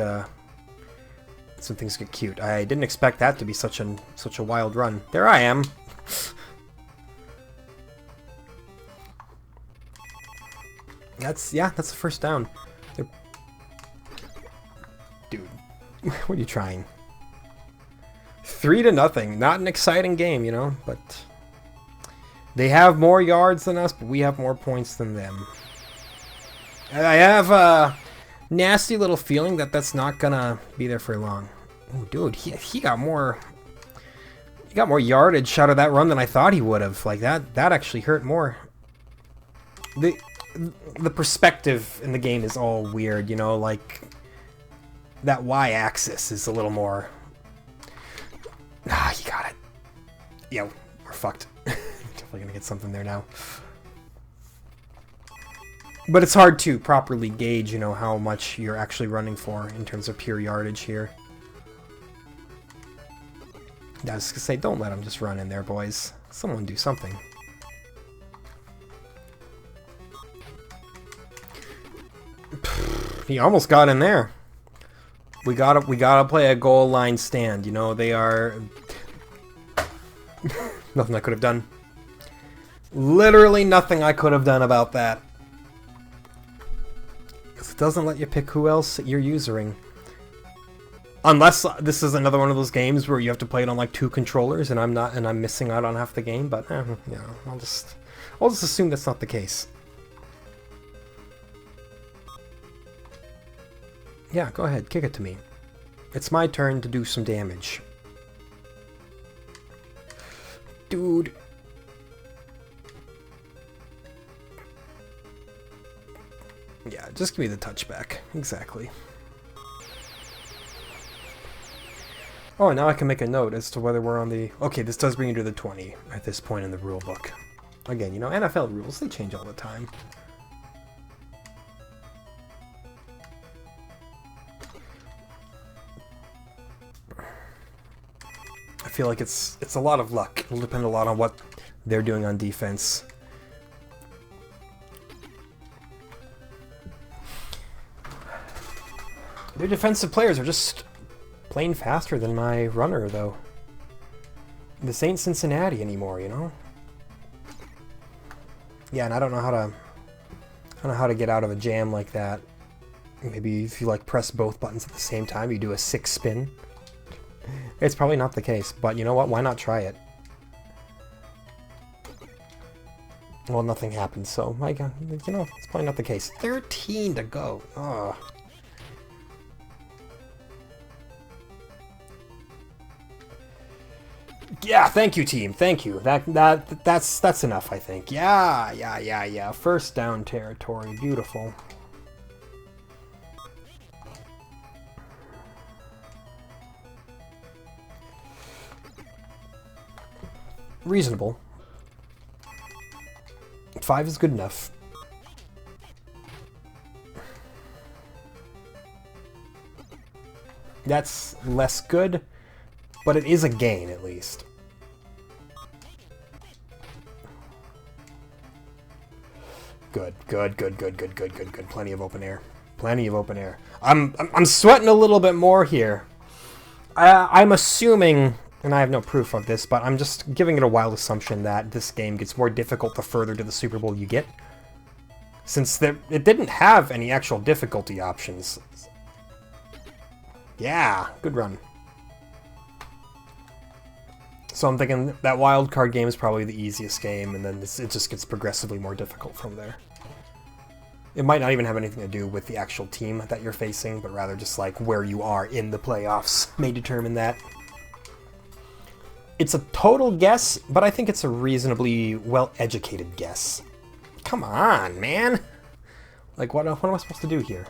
cute. I didn't expect that to be such a wild run. There I am. That's the first down. Dude, what are you trying? 3-0. Not an exciting game, you know, but they have more yards than us, but we have more points than them. I have a nasty little feeling that that's not gonna be there for long. Oh, dude, he got more yardage out of that run than I thought he would have. Like that actually hurt more. The perspective in the game is all weird, you know, like that y-axis is a little more. Ah, you got it. Yeah, we're fucked. Definitely gonna get something there now. But it's hard to properly gauge, you know, how much you're actually running for in terms of pure yardage here. I was gonna say, don't let him just run in there, boys. Someone do something. He almost got in there. We gotta play a goal line stand. You know, they are nothing I could have done. Literally nothing I could have done about that. Because it doesn't let you pick who else you're using. Unless this is another one of those games where you have to play it on like 2 controllers, and I'm missing out on half the game. But you know, I'll just assume that's not the case. Yeah, go ahead, kick it to me. It's my turn to do some damage. Dude. Yeah, just give me the touchback. Exactly. Oh, now I can make a note as to whether we're on the... Okay, this does bring you to the 20 at this point in the rule book. Again, you know, NFL rules, they change all the time. I feel like it's a lot of luck. It'll depend a lot on what they're doing on defense. Their defensive players are just plain faster than my runner, though. This ain't Cincinnati anymore, you know? Yeah, and I don't know how to get out of a jam like that. Maybe if you like press both buttons at the same time, you do a 6 spin. It's probably not the case, but you know what? Why not try it? Well, nothing happened, so, you know, it's probably not the case. 13 to go. Ugh. Yeah, thank you, team. Thank you. That's enough, I think. Yeah. First down territory. Beautiful. Reasonable. 5 is good enough. That's less good, but it is a gain at least. Good. Plenty of open air. Plenty of open air. I'm sweating a little bit more here. I'm assuming, and I have no proof of this, but I'm just giving it a wild assumption that this game gets more difficult the further to the Super Bowl you get. Since it didn't have any actual difficulty options. Yeah, good run. So I'm thinking that wild card game is probably the easiest game, and then it just gets progressively more difficult from there. It might not even have anything to do with the actual team that you're facing, but rather just like where you are in the playoffs may determine that. It's a total guess, but I think it's a reasonably well-educated guess. Come on, man! Like, what am I supposed to do here?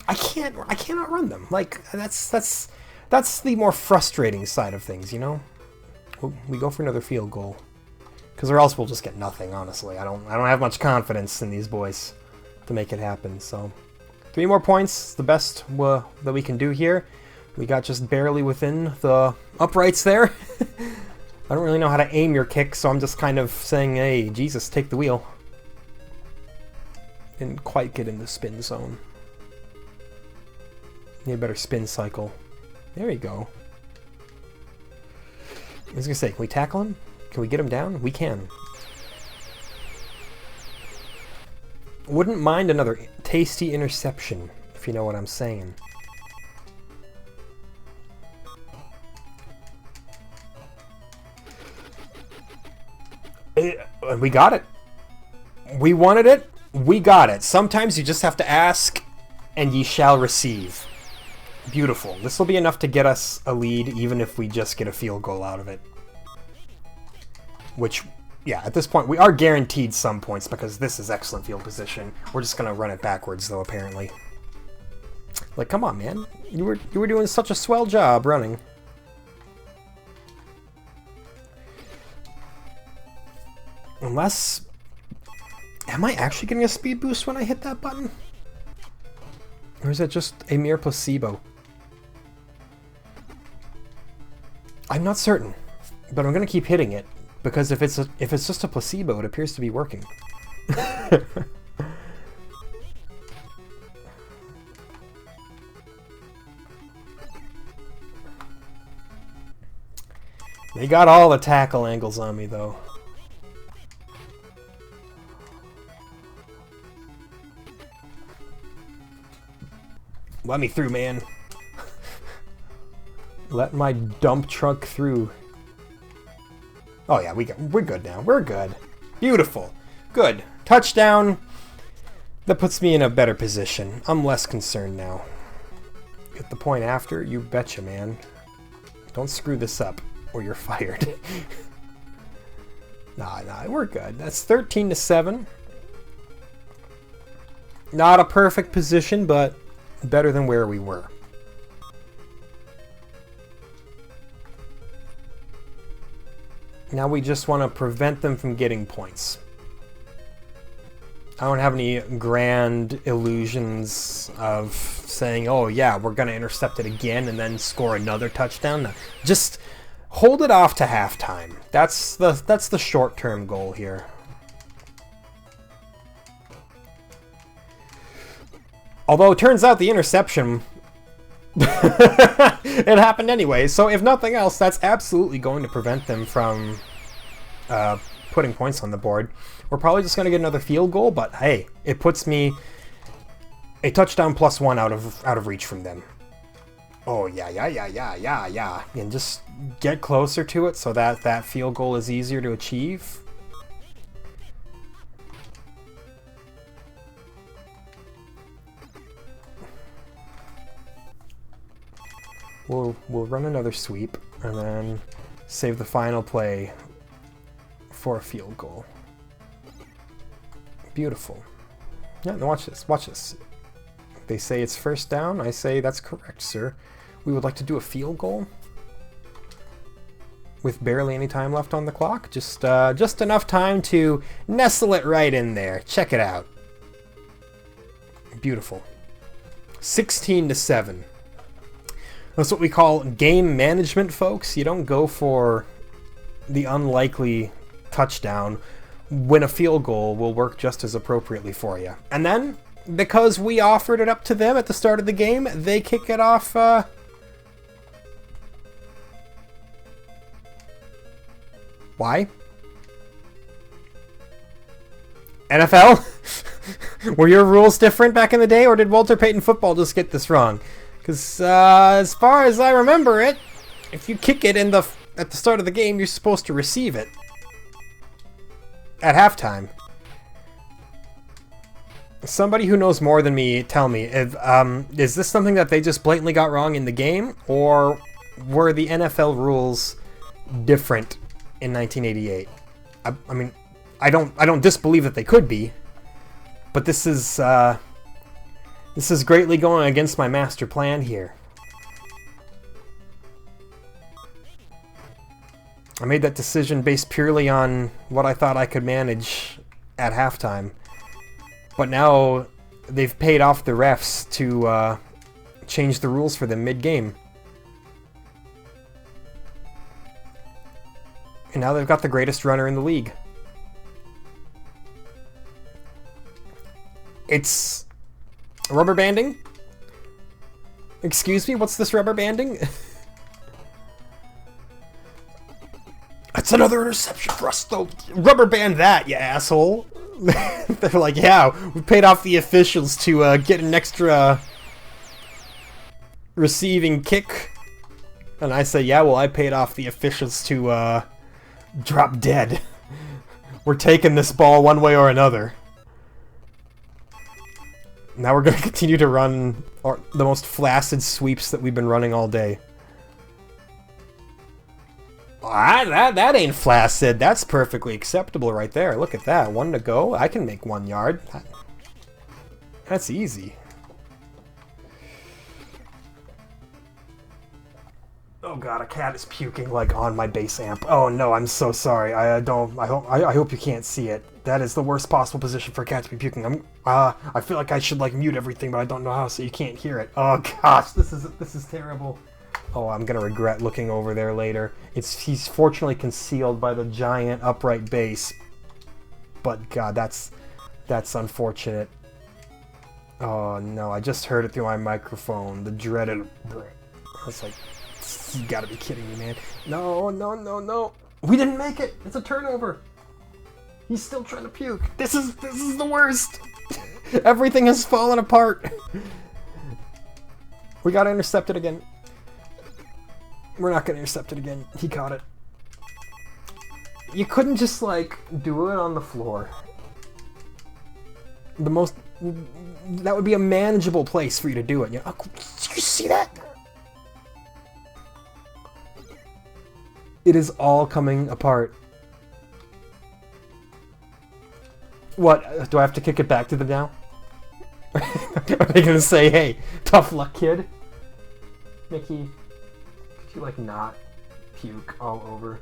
I can't outrun them. Like, that's the more frustrating side of things, you know? We go for another field goal. Because or else we'll just get nothing, honestly. I don't have much confidence in these boys to make it happen, so 3 more points, the best that we can do here. We got just barely within the uprights there. I don't really know how to aim your kick, so I'm just kind of saying, hey, Jesus, take the wheel. Didn't quite get in the spin zone. Need a better spin cycle. There you go. I was gonna say, can we tackle him? Can we get him down? We can. Wouldn't mind another tasty interception, if you know what I'm saying. We got it. We wanted it. We got it. Sometimes you just have to ask, and ye shall receive. Beautiful. This will be enough to get us a lead, even if we just get a field goal out of it. Which, yeah, at this point, we are guaranteed some points because this is excellent field position. We're just going to run it backwards, though, apparently. Like, come on, man. You were doing such a swell job running. Unless... Am I actually getting a speed boost when I hit that button? Or is it just a mere placebo? I'm not certain, but I'm going to keep hitting it, because if it's just a placebo, it appears to be working. They got all the tackle angles on me, though. Let me through, man. Let my dump truck through. Oh yeah, we're good now. We're good. Beautiful. Good. Touchdown. That puts me in a better position. I'm less concerned now. Get the point after? You betcha, man. Don't screw this up, or you're fired. Nah, we're good. That's 13-7. Not a perfect position, but better than where we were. Now we just want to prevent them from getting points. I don't have any grand illusions of saying, oh yeah, we're going to intercept it again and then score another touchdown. No, just hold it off to halftime. That's the short-term goal here. Although it turns out the interception it happened anyway, so if nothing else, that's absolutely going to prevent them from putting points on the board. We're probably just going to get another field goal, but hey, it puts me a touchdown +1 out of reach from them. Oh, yeah. And just get closer to it so that that field goal is easier to achieve. We'll run another sweep and then save the final play for a field goal. Beautiful. Yeah, now watch this. Watch this. They say it's first down. I say that's correct, sir. We would like to do a field goal with barely any time left on the clock. Just enough time to nestle it right in there. Check it out. Beautiful. 16-7. That's what we call game management, folks. You don't go for the unlikely touchdown when a field goal will work just as appropriately for you. And then, because we offered it up to them at the start of the game, they kick it off. Why? NFL? Were your rules different back in the day, or did Walter Payton football just get this wrong? Because as far as I remember it, if you kick it at the start of the game, you're supposed to receive it at halftime. Somebody who knows more than me, tell me, is this something that they just blatantly got wrong in the game, or were the NFL rules different in 1988? I mean, I don't disbelieve that they could be, but this is greatly going against my master plan here. I made that decision based purely on what I thought I could manage at halftime. But now they've paid off the refs to change the rules for them mid-game. And now they've got the greatest runner in the league. It's rubber banding? Excuse me, what's this rubber banding? That's another interception for us, though. Rubber band that, you asshole. They're like, yeah, we paid off the officials to get an extra receiving kick. And I say, yeah, well, I paid off the officials to drop dead. We're taking this ball one way or another. Now we're going to continue to run the most flaccid sweeps that we've been running all day. That ain't flaccid. That's perfectly acceptable right there. Look at that. 1 to go. I can make 1 yard. That's easy. Oh god, a cat is puking like on my bass amp. Oh no, I'm so sorry. I hope you can't see it. That is the worst possible position for a cat to be puking. I feel like I should like mute everything, but I don't know how, so you can't hear it. Oh gosh, this is terrible. Oh, I'm gonna regret looking over there later. He's fortunately concealed by the giant upright bass. But god, that's unfortunate. Oh no, I just heard it through my microphone. The dreaded. I was like, you gotta be kidding me, man. No. We didn't make it. It's a turnover. He's still trying to puke. This is the worst. Everything has fallen apart. We gotta intercept it again. We're not gonna intercept it again. He caught it. You couldn't just like do it on the floor. That would be a manageable place for you to do it. You know? Oh, did you see that? It is all coming apart. What? Do I have to kick it back to them now? Are they gonna say, hey, tough luck, kid? Mickey, could you, like, not puke all over?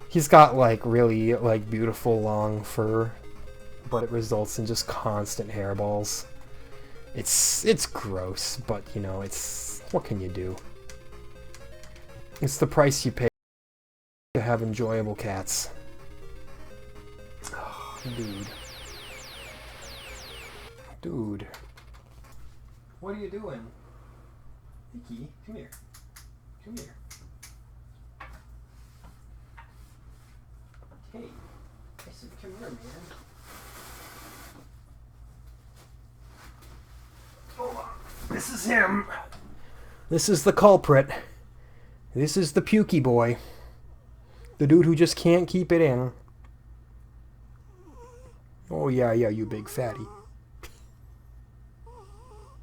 He's got, like, really, like, beautiful long fur, but it results in just constant hairballs. It's gross, but, you know, what can you do? It's the price you pay to have enjoyable cats. Oh, dude. What are you doing? Mickey, come here. Hey, I said come here, man. Hold on. This is him. This is the culprit. This is the pukey boy. The dude who just can't keep it in. Oh yeah, you big fatty.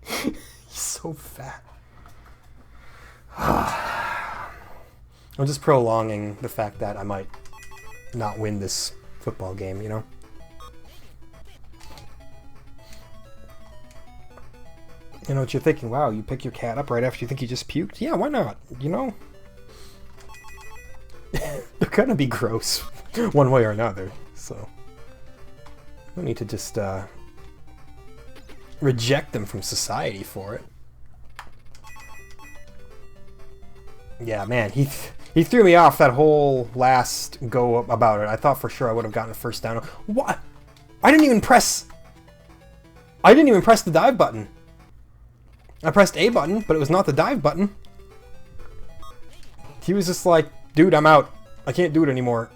He's so fat. I'm just prolonging the fact that I might not win this football game, you know? You know what you're thinking? Wow, you pick your cat up right after you think he just puked? Yeah, why not? You know? They're gonna be gross one way or another, so no need to just reject them from society for it. Yeah, man, he threw me off that whole last go about it. I thought for sure I would have gotten a first down. What? I didn't even press the dive button. I pressed A button, but it was not the dive button. He was just like, dude, I'm out. I can't do it anymore.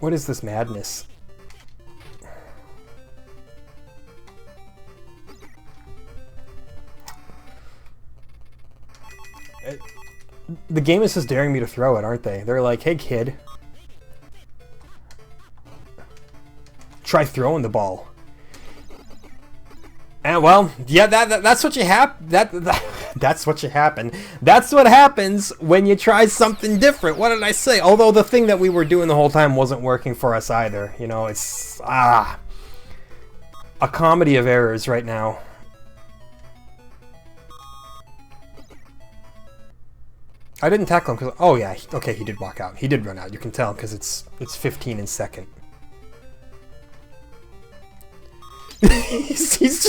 What is this madness? The game is just daring me to throw it, aren't they? They're like, hey kid, try throwing the ball. And well, yeah, that's what you that's what you happen. That's what happens when you try something different. What did I say? Although the thing that we were doing the whole time wasn't working for us either. You know, it's a comedy of errors right now. I didn't tackle him because, oh yeah, okay, he did walk out. He did run out. You can tell because it's 15 in second.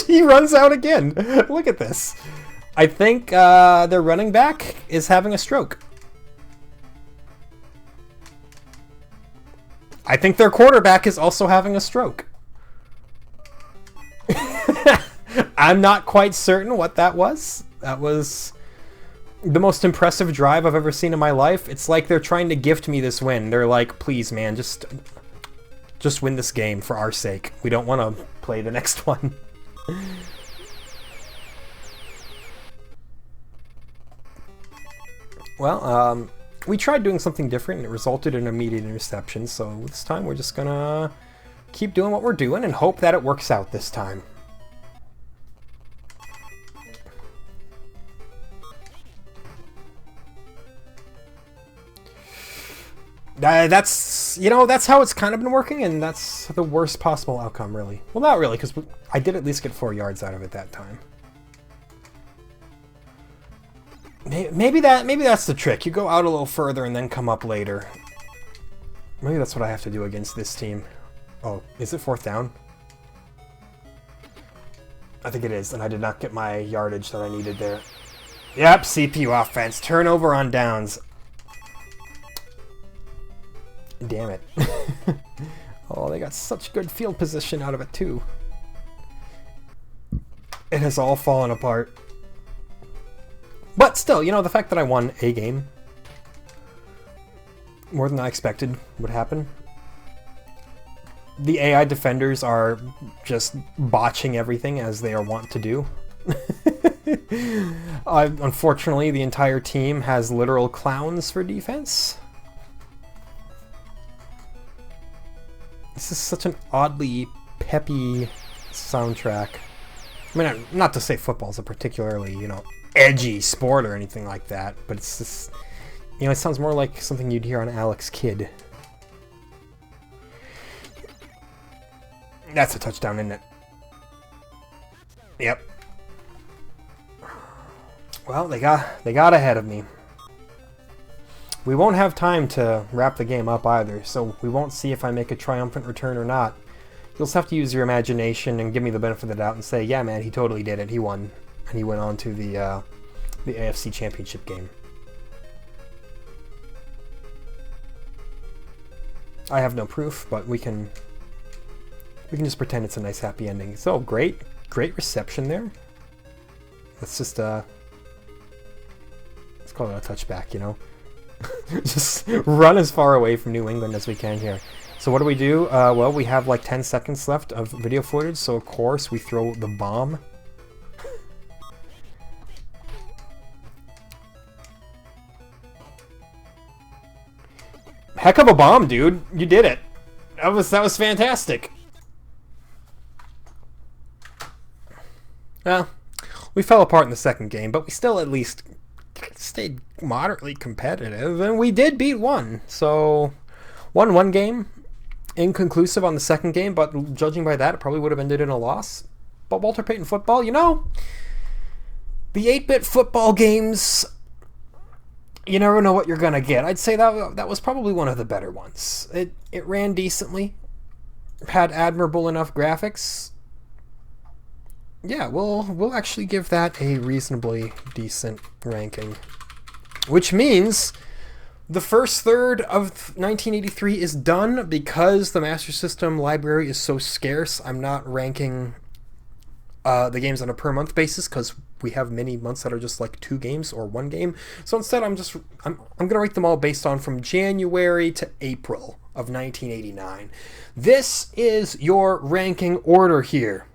He runs out again. Look at this. I think their running back is having a stroke. I think their quarterback is also having a stroke. I'm not quite certain what that was. That was the most impressive drive I've ever seen in my life. It's like they're trying to gift me this win. They're like, please, man, just win this game for our sake. We don't want to play the next one. Well, we tried doing something different and it resulted in an immediate interception, so this time we're just gonna keep doing what we're doing and hope that it works out this time. That's, you know, that's how it's kind of been working, and that's the worst possible outcome, really. Well, not really, because I did at least get 4 yards out of it that time. Maybe that's the trick. You go out a little further and then come up later. Maybe that's what I have to do against this team. Oh, is it 4th down? I think it is, and I did not get my yardage that I needed there. Yep, CPU offense. Turnover on downs. Damn it. Oh, they got such good field position out of it, too. It has all fallen apart. But still, you know, the fact that I won a game, more than I expected would happen. The AI defenders are just botching everything, as they are wont to do. Unfortunately, the entire team has literal clowns for defense. This is such an oddly peppy soundtrack. I mean, not to say football's a particularly, you know, edgy sport or anything like that, but it's just, you know, it sounds more like something you'd hear on Alex Kidd. That's a touchdown, isn't it? Yep. Well, they got ahead of me. We won't have time to wrap the game up either, so we won't see if I make a triumphant return or not. You'll just have to use your imagination and give me the benefit of the doubt and say, yeah, man, he totally did it. He won. And he went on to the AFC Championship game. I have no proof, but we can just pretend it's a nice happy ending. So, great reception there. Let's just, let's call it a touchback, you know? Just run as far away from New England as we can here. So what do we do? Well, we have like 10 seconds left of video footage, so of course we throw the bomb. Heck of a bomb, dude. You did it. That was fantastic. Well, we fell apart in the second game, but we still at least stayed moderately competitive, and we did beat one. So, won one game, inconclusive on the second game, but judging by that, it probably would have ended in a loss. But Walter Payton football, you know, the 8-bit football games, you never know what you're gonna get. I'd say that was probably one of the better ones. It ran decently, had admirable enough graphics. Yeah, we'll actually give that a reasonably decent ranking. Which means the first third of 1983 is done. Because the Master System library is so scarce, I'm not ranking the games on a per month basis, because we have many months that are just like 2 games or 1 game. So instead, I'm gonna rate them all based on from January to April of 1989. This is your ranking order here.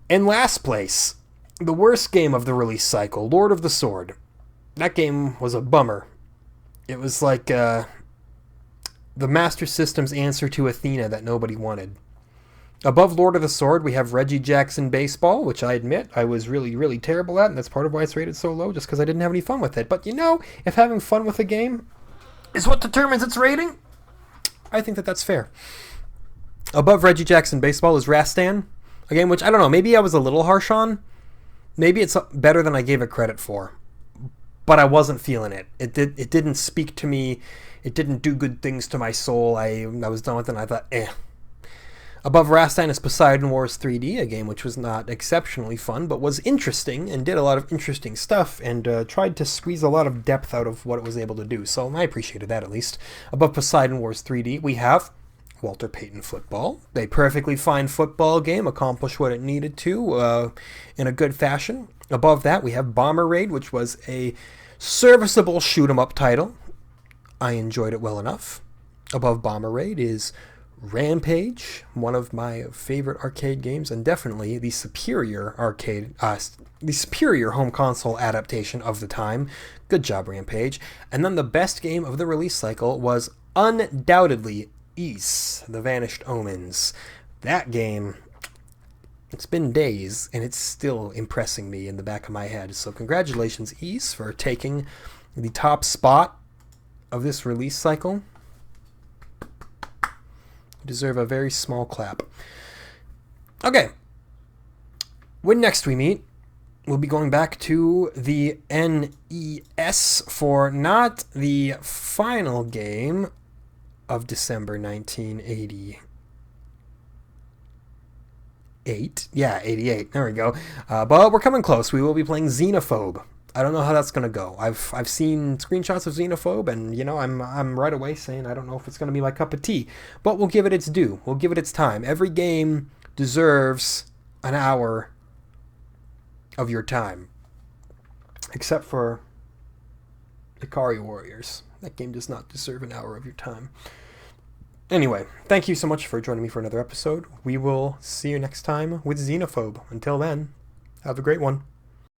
In last place, the worst game of the release cycle, Lord of the Sword. That game was a bummer. It was like the Master System's answer to Athena that nobody wanted. Above Lord of the Sword, we have Reggie Jackson Baseball, which I admit I was really, really terrible at, and that's part of why it's rated so low, just because I didn't have any fun with it. But you know, if having fun with a game is what determines its rating, I think that's fair. Above Reggie Jackson Baseball is Rastan, a game which, I don't know, maybe I was a little harsh on. Maybe it's better than I gave it credit for. But I wasn't feeling it. It didn't speak to me. It didn't do good things to my soul. I was done with it and I thought, eh. Above Rastan is Poseidon Wars 3D, a game which was not exceptionally fun, but was interesting and did a lot of interesting stuff and tried to squeeze a lot of depth out of what it was able to do. So I appreciated that, at least. Above Poseidon Wars 3D, we have Walter Payton Football. A perfectly fine football game, accomplished what it needed to in a good fashion. Above that, we have Bomber Raid, which was a serviceable shoot-'em-up title. I enjoyed it well enough. Above Bomber Raid is Rampage, one of my favorite arcade games, and definitely the superior home console adaptation of the time. Good job, Rampage. And then the best game of the release cycle was undoubtedly Ys, The Vanished Omens. That game, it's been days, and it's still impressing me in the back of my head. So congratulations, Ys, for taking the top spot of this release cycle. You deserve a very small clap. Okay. When next we meet, we'll be going back to the NES for not the final game of December 1988. Yeah, 88. There we go. But we're coming close. We will be playing Xenophobe. I don't know how that's gonna go. I've seen screenshots of Xenophobe, and you know, I'm right away saying I don't know if it's gonna be my cup of tea. But we'll give it its due. We'll give it its time. Every game deserves an hour of your time, except for Ikari Warriors. That game does not deserve an hour of your time. Anyway, thank you so much for joining me for another episode. We will see you next time with Xenophobe. Until then, have a great one.